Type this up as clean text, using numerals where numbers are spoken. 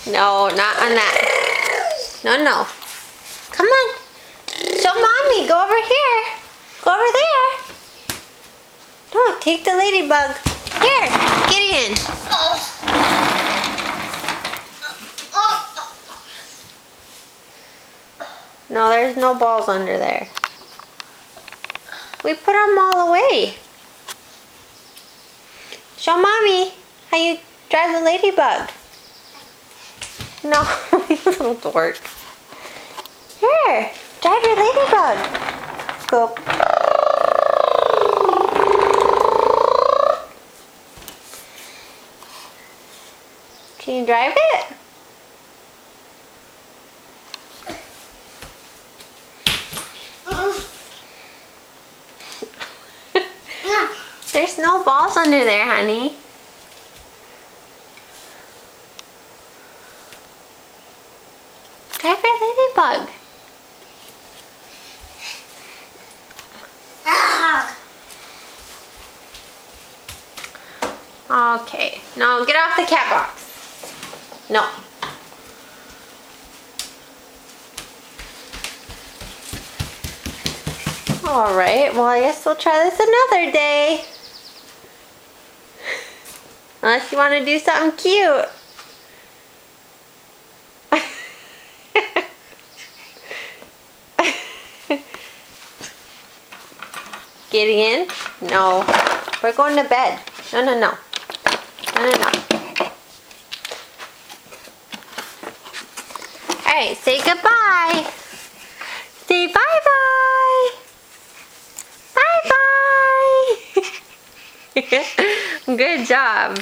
No, not on that. No, no. Come on. Show mommy. Go over here. Go over there. No, take the ladybug. Here, get in. No, there's no balls under there. We put them all away. Show mommy how you drive the ladybug. No, you little dork. Here, drive your ladybug. Go. Can you drive it? There's no balls under there, honey. Drive your ladybug. Okay, now get off the cat box. No. Alright, well I guess we'll try this another day. Unless you want to do something cute. Getting in? No. We're going to bed. No, no, no. No, no, no. Alright, say goodbye. Say bye-bye. Bye-bye. Good job.